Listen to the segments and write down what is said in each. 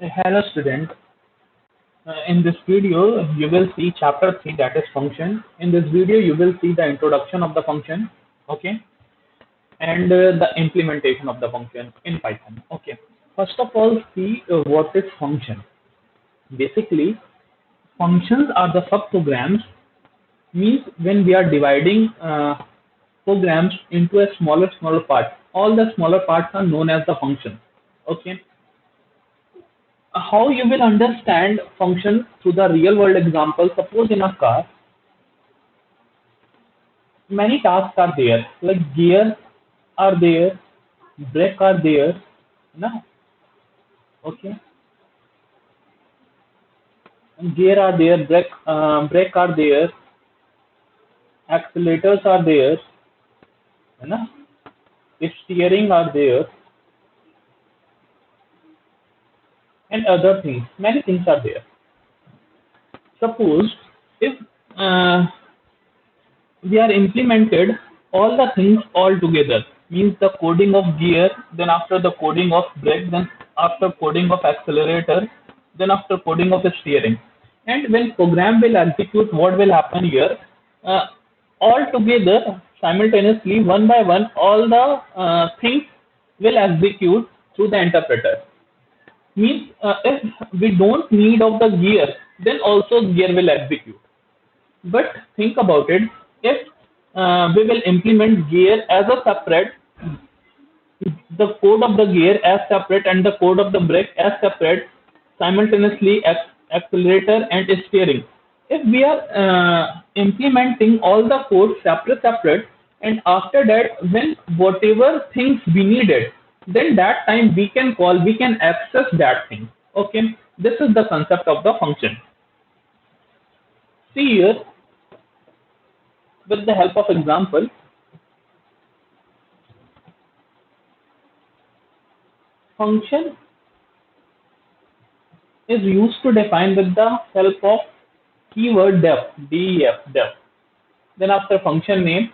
Hello student. In this video you will see chapter 3, that is function. In this video you will see the introduction of the function, okay, and the implementation of the function in Python. Okay. First of all, see what is function. Basically, functions are the subprograms, means when we are dividing programs into a smaller part, all the smaller parts are known as the function. Okay. How you will understand function through the real world example. Suppose in a car many tasks are there, like gear are there, brake are there, no? Okay, gear are there, brake are there, accelerators are there, no? Steering are there, and other things, many things are there. Suppose if uh, we are implemented all the things all together, means the coding of gear, then after the coding of brake, then after coding of accelerator, then after coding of steering, and when program will execute, what will happen here, uh, all together simultaneously, one by one, all the things will execute through the interpreter. Means if we don't need of the gear, then also gear will execute. But think about it, if we will implement gear as a separate, the code of the gear as separate and the code of the brake as separate, simultaneously accelerator and steering. If we are implementing all the code separate, and after that, when whatever things we needed, then that time we can access that thing. Okay, this is the concept of the function. See here, with the help of example, function is used to define with the help of keyword def. Then after function name,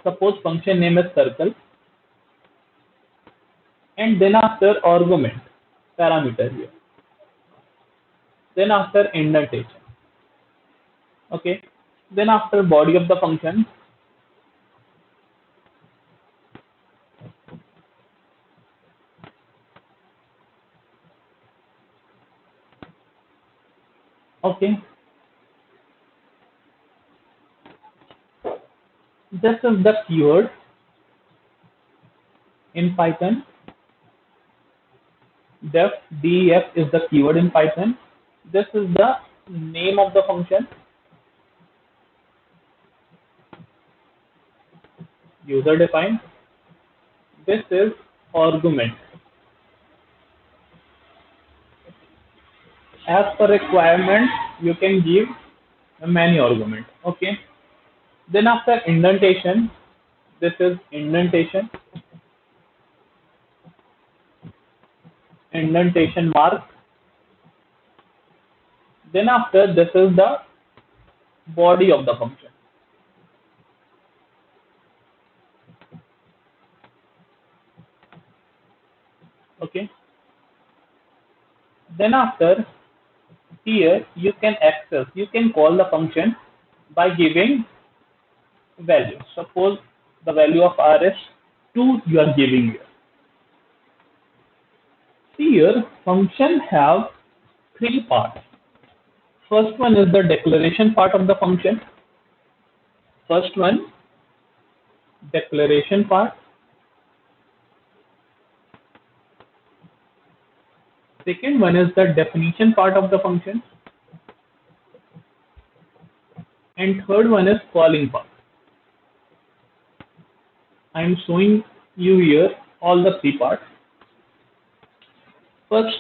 suppose function name is circle, and then after argument, parameter here. Then after indentation. Okay. Then after body of the function, okay. This is the keyword in Python. Def is the keyword in Python. This is the name of the function, user defined. This is argument. As per requirement, you can give many argument. Okay. Then after indentation, this is indentation mark. Then after, this is the body of the function. Okay. Then after, here you can access, you can call the function by giving value. Suppose the value of r is 2 you are giving here. See here, function have three parts. First one is the declaration part of the function. First one, declaration part. Second one is the definition part of the function. And third one is calling part. I am showing you here all the three parts. First,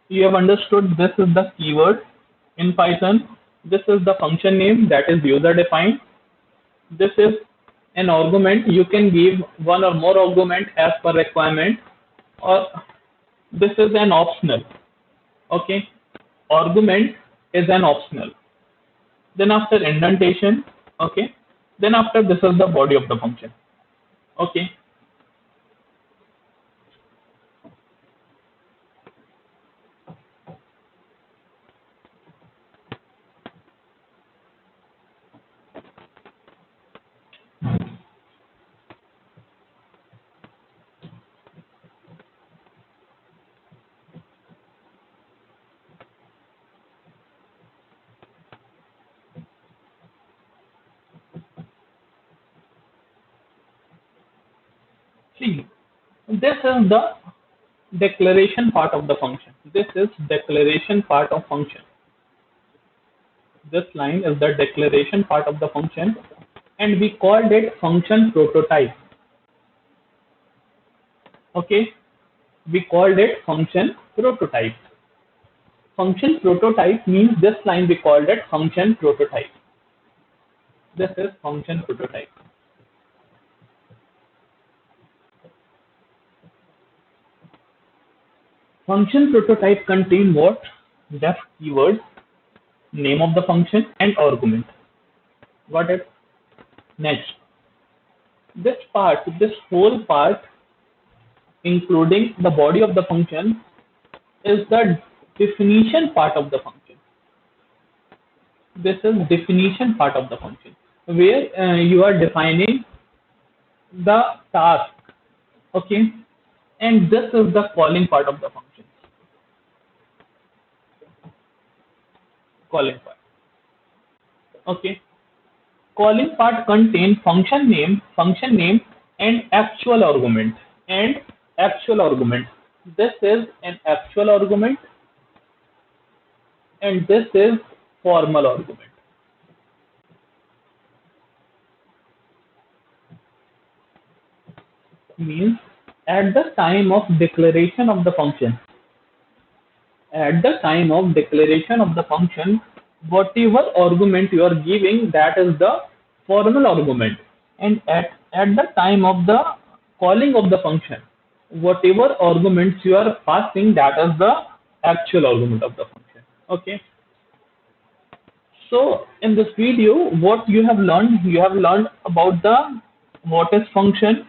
you have understood this is the keyword in Python. This is the function name, that is user defined. This is an argument. You can give one or more argument as per requirement, or this is an optional. Okay, argument is an optional. Then after indentation, okay, then after, this is the body of the function. Okay. This is the declaration part of the function. This is declaration part of function. This line is the declaration part of the function, and we called it function prototype. Okay, we called it function prototype. Function prototype means this line we called it function prototype. This is function prototype. Function prototype contain what? Def keyword, name of the function, and argument. Got it? Next, this whole part, including the body of the function, is the definition part of the function. This is definition part of the function, where you are defining the task. Okay, and this is the calling part of the function. Calling part. Okay, calling part contains function name, and actual argument. And actual argument. This is an actual argument, and this is formal argument. Means at the time of declaration of the function, whatever argument you are giving, that is the formal argument. And at the time of the calling of the function, whatever arguments you are passing, that is the actual argument of the function. Okay. So in this video, what you have learned about the what is function,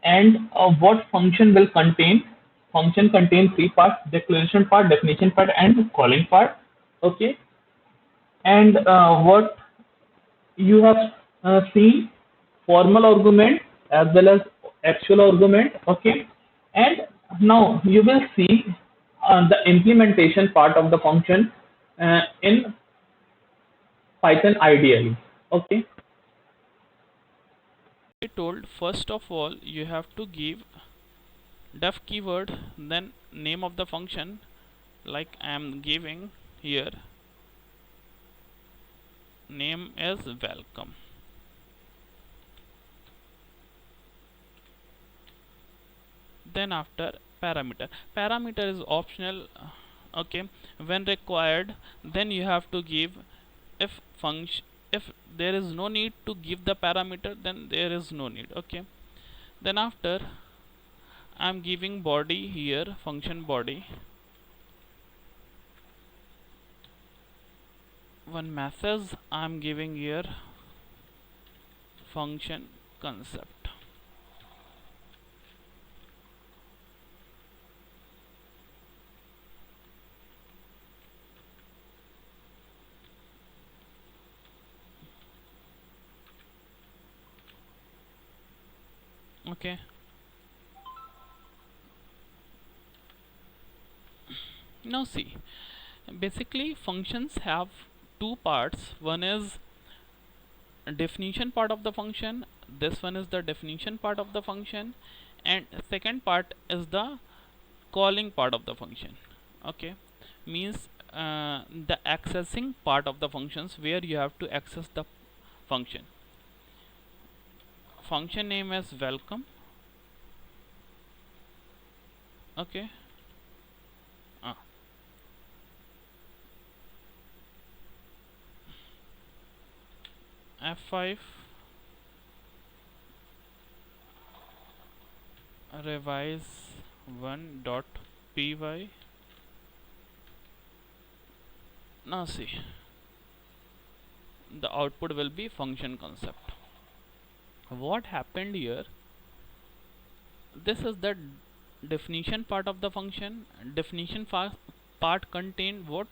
and what function will contain. Function contains three parts: declaration part, definition part, and calling part. Okay. And what you have seen, formal argument as well as actual argument. Okay. And now you will see the implementation part of the function in Python ideally. Okay. I told first of all you have to give def keyword, then name of the function, like I am giving here, name is welcome. Then after parameter is optional. Okay, when required, then you have to give. If there is no need to give the parameter, then there is no need. Okay, then after I'm giving body here, function body, one message I'm giving here, function concept. Okay, now see, basically functions have two parts. One is definition part of the function, this one is the definition part of the function, and second part is the calling part of the function. Okay, means the accessing part of the functions, where you have to access the function. Function name is welcome. Okay, F5 revise 1.py. Now see, the output will be function concept. What happened here, this is the definition part of the function. Definition part contain what?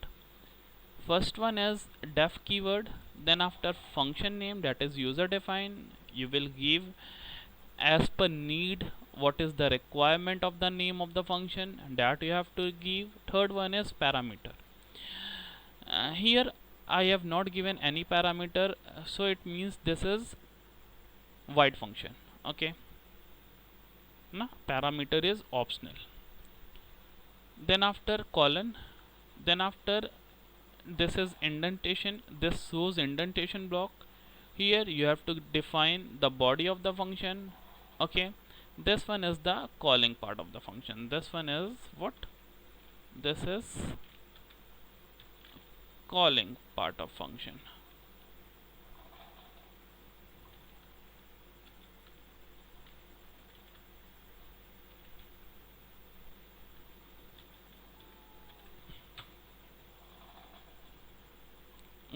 First one is def keyword, then after function name, that is user defined. You will give as per need what is the requirement of the name of the function, that you have to give. Third one is parameter. Here I have not given any parameter, so it means this is void function. Okay, na parameter is optional. Then after colon, then after this is indentation, this shows indentation block. Here you have to define the body of the function. Okay, this one is the calling part of the function. This one is what? This is calling part of function.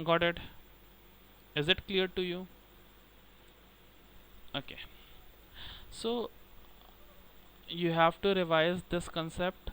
Got it? Is it clear to you? Okay, so you have to revise this concept